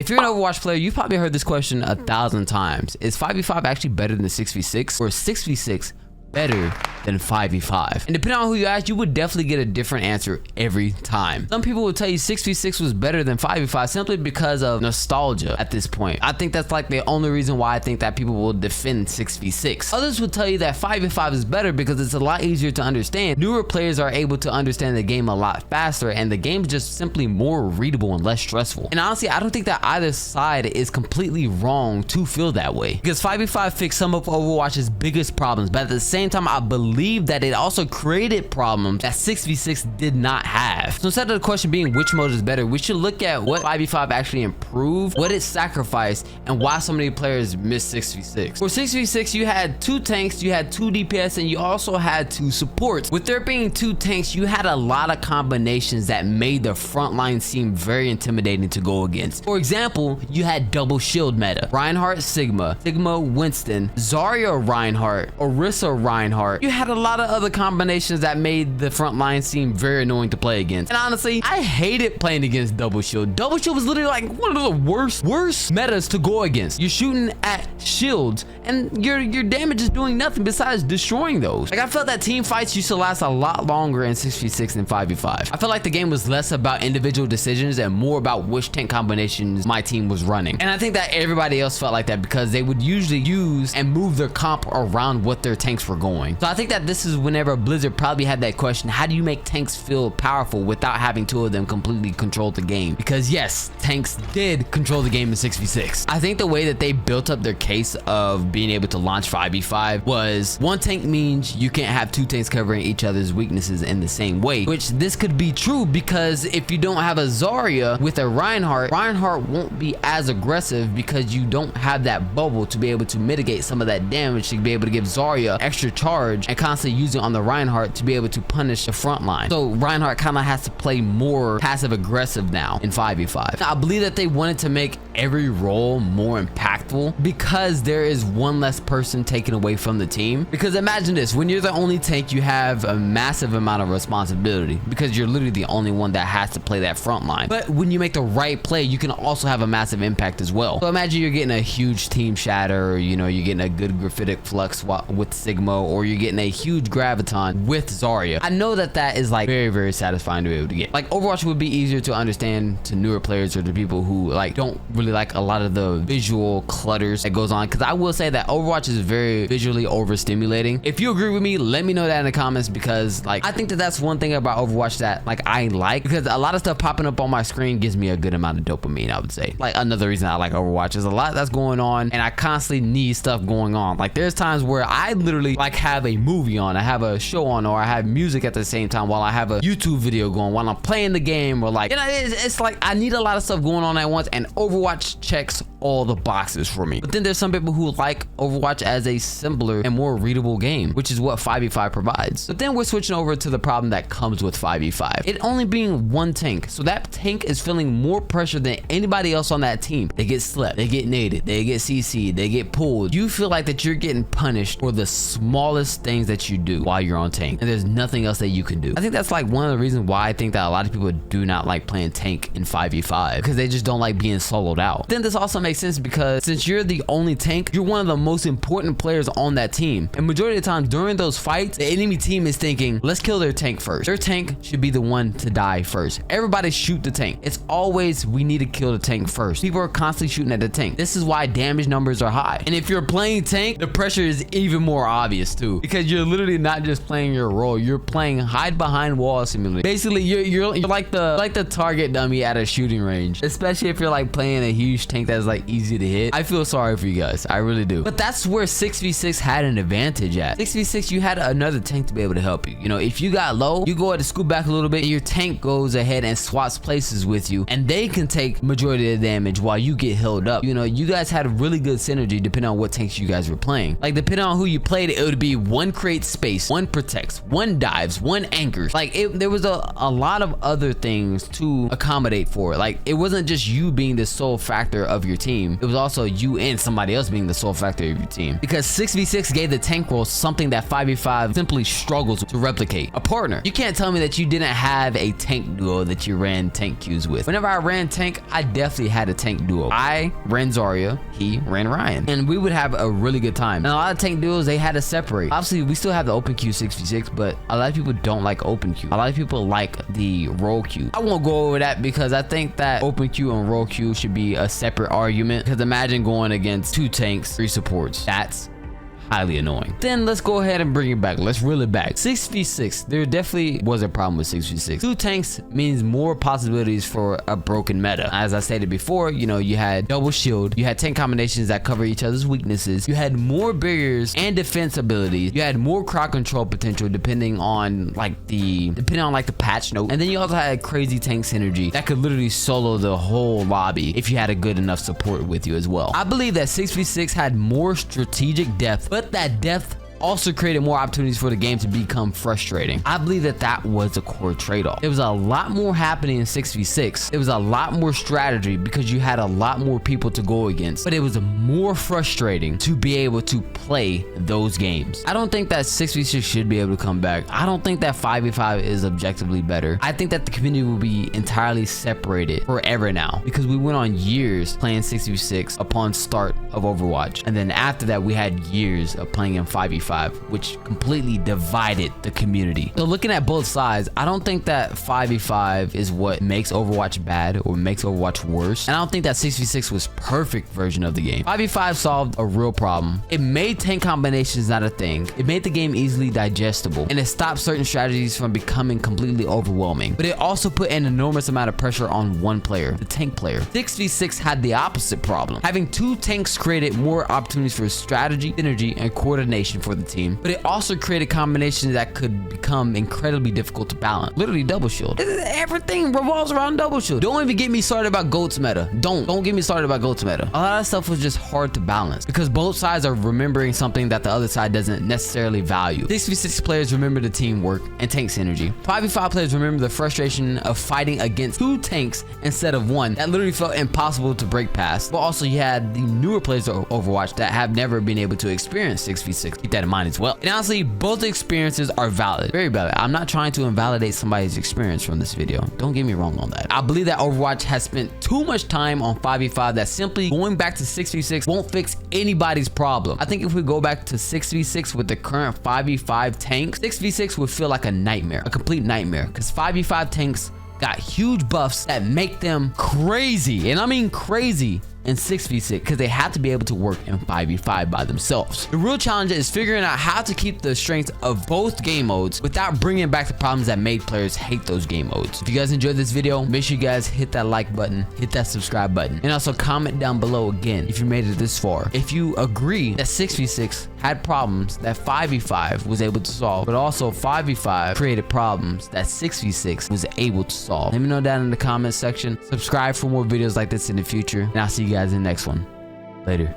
If you're an Overwatch player, you've probably heard this question 1,000 times. Is 5v5 actually better than 6v6, or is 6v6 better than 5v5? And depending on who you ask, you would definitely get a different answer every time. Some people would tell you 6v6 was better than 5v5 simply because of nostalgia at this point. I think that's like the only reason why I think that people will defend 6v6. Others would tell you that 5v5 is better because it's a lot easier to understand. Newer players are able to understand the game a lot faster, and the game's just simply more readable and less stressful. And honestly, I don't think that either side is completely wrong to feel that way, because 5v5 fixed some of Overwatch's biggest problems, but at the same time, I believe that it also created problems that 6v6 did not have. So instead of the question being which mode is better, we should look at what 5v5 actually improved, what it sacrificed, and why so many players miss 6v6. For 6v6, you had 2 tanks, you had 2 DPS, and you also had 2 supports. With there being 2 tanks, you had a lot of combinations that made the front line seem very intimidating to go against. For example, you had double shield meta, Reinhardt Sigma, Sigma Winston, Zarya Reinhardt, Orisa Reinhardt. You had a lot of other combinations that made the front line seem very annoying to play against. And honestly, I hated playing against double shield. Double shield was literally like one of the worst metas to go against. You're shooting at shields and your damage is doing nothing besides destroying those. Like, I felt that team fights used to last a lot longer in 6v6 than 5v5. I felt like the game was less about individual decisions and more about which tank combinations my team was running. And I think that everybody else felt like that because they would usually use and move their comp around what their tanks were going. So I think that this is whenever Blizzard probably had that question, how do you make tanks feel powerful without having 2 of them completely control the game? Because yes, tanks did control the game in 6v6. I think the way that they built up their case of being able to launch 5v5 was 1 tank means you can't have 2 tanks covering each other's weaknesses in the same way, which this could be true because if you don't have a Zarya with a Reinhardt won't be as aggressive because you don't have that bubble to be able to mitigate some of that damage, to be able to give Zarya extra charge and constantly use it on the Reinhardt to be able to punish the front line. So Reinhardt kind of has to play more passive aggressive now in 5v5. I believe that they wanted to make every role more impactful because there is 1 less person taken away from the team. Because imagine this, when you're the only tank, you have a massive amount of responsibility because you're literally the only one that has to play that front line. But when you make the right play, you can also have a massive impact as well. So imagine you're getting a huge team shatter, or you're getting a good graphitic flux with Sigma, or you're getting a huge graviton with Zarya. I know that that is like very satisfying to be able to get. Like, Overwatch would be easier to understand to newer players or to people who like don't really like a lot of the visual clutters that goes on, because I will say that Overwatch is very visually overstimulating. If you agree with me, let me know that in the comments, because like I think that that's one thing about Overwatch that like I like, because a lot of stuff popping up on my screen gives me a good amount of dopamine. I would say like another reason I like Overwatch is a lot that's going on and I constantly need stuff going on. Like, there's times where I literally like have a movie on, I have a show on, or I have music at the same time while I have a YouTube video going while I'm playing the game, or like, it's like I need a lot of stuff going on at once, and Overwatch checks all the boxes for me. But then there's some people who like Overwatch as a simpler and more readable game, which is what 5v5 provides. But then we're switching over to the problem that comes with 5v5. It only being 1 tank, so that tank is feeling more pressure than anybody else on that team. They get slept, they get naded, they get CC'd, they get pulled. You feel like that you're getting punished for the smallest things that you do while you're on tank, and there's nothing else that you can do. I think that's like one of the reasons why I think that a lot of people do not like playing tank in 5v5, because they just don't like being soloed out. Then this also makes sense because since you're the only tank, you're one of the most important players on that team, and majority of the time during those fights, the enemy team is thinking, let's kill their tank first. Their tank should be the one to die first. Everybody shoot the tank. It's always, we need to kill the tank first. People are constantly shooting at the tank. This is why damage numbers are high. And if you're playing tank, the pressure is even more obvious too, because you're literally not just playing your role, you're playing hide behind wall simulator. Basically, you're like the target dummy at a shooting range, especially if you're like playing a huge tank that's like easy to hit. I feel sorry for you guys, I really do. But that's where 6v6 had an advantage at. 6v6, you had another tank to be able to help you. If you got low, you go ahead and scoot back a little bit, your tank goes ahead and swaps places with you, and they can take majority of the damage while you get healed up. You guys had really good synergy depending on what tanks you guys were playing. Like, depending on who you played, it would be 1 creates space, 1 protects, 1 dives, 1 anchors. Like, there was a lot of other things to accommodate for it. Like, it wasn't just you being the sole factor of your team. team, it was also you and somebody else being the sole factor of your team. Because 6v6 gave the tank role something that 5v5 simply struggles to replicate: a partner. You can't tell me that you didn't have a tank duo that you ran tank queues with. Whenever I ran tank, I definitely had a tank duo. I ran Zarya, he ran Ryan, and we would have a really good time. And a lot of tank duos, they had to separate. Obviously, we still have the open queue 6v6, but a lot of people don't like open queue. A lot of people like the role queue. I won't go over that because I think that open queue and role queue should be a separate argument. Because imagine going against 2 tanks, 3 supports. That's highly annoying. Then let's go ahead and bring it back. Let's reel it back. 6v6, there definitely was a problem with 6v6. 2 tanks means more possibilities for a broken meta. As I stated before, you know, you had double shield, you had tank combinations that cover each other's weaknesses, you had more barriers and defense abilities, you had more crowd control potential depending on the patch note, and then you also had crazy tank synergy that could literally solo the whole lobby if you had a good enough support with you as well. I believe that 6v6 had more strategic depth, but that depth also created more opportunities for the game to become frustrating. I believe that that was a core trade-off. There was a lot more happening in 6v6. It was a lot more strategy because you had a lot more people to go against, but it was more frustrating to be able to play those games. I don't think that 6v6 should be able to come back. I don't think that 5v5 is objectively better. I think that the community will be entirely separated forever now because we went on years playing 6v6 upon start of Overwatch, and then after that we had years of playing in 5v5, which completely divided the community. So looking at both sides, I don't think that 5v5 is what makes Overwatch bad or makes Overwatch worse, and I don't think that 6v6 was perfect version of the game. 5v5 solved a real problem. It made tank combinations not a thing. It made the game easily digestible, and it stopped certain strategies from becoming completely overwhelming. But it also put an enormous amount of pressure on one player, the tank player. 6v6 had the opposite problem. Having 2 tanks created more opportunities for strategy, synergy, and coordination for the team, but it also created combinations that could become incredibly difficult to balance. Literally double shield. Everything revolves around double shield. Don't even get me started about GOAT's meta. Don't get me started about GOAT's meta. A lot of stuff was just hard to balance because both sides are remembering something that the other side doesn't necessarily value. 6v6 players remember the teamwork and tank synergy. 5v5 players remember the frustration of fighting against 2 tanks instead of 1. That literally felt impossible to break past. But also you had the newer players of Overwatch that have never been able to experience 6v6. Keep that in mind as well. And honestly, both experiences are valid, very valid. I'm not trying to invalidate somebody's experience from this video. Don't get me wrong on that. I believe that Overwatch has spent too much time on 5v5 that simply going back to 6v6 won't fix anybody's problem. I think if we go back to 6v6 with the current 5v5 tanks, 6v6 would feel like a nightmare, a complete nightmare, because 5v5 tanks got huge buffs that make them crazy, and I mean crazy, in 6v6 because they have to be able to work in 5v5 by themselves. The real challenge is figuring out how to keep the strengths of both game modes without bringing back the problems that made players hate those game modes. If you guys enjoyed this video, make sure you guys hit that like button, hit that subscribe button, and also comment down below again if you made it this far. If you agree that 6v6 had problems that 5v5 was able to solve, but also 5v5 created problems that 6v6 was able to solve. Let me know down in the comment section. Subscribe for more videos like this in the future, and I'll see you guys in the next one. Later.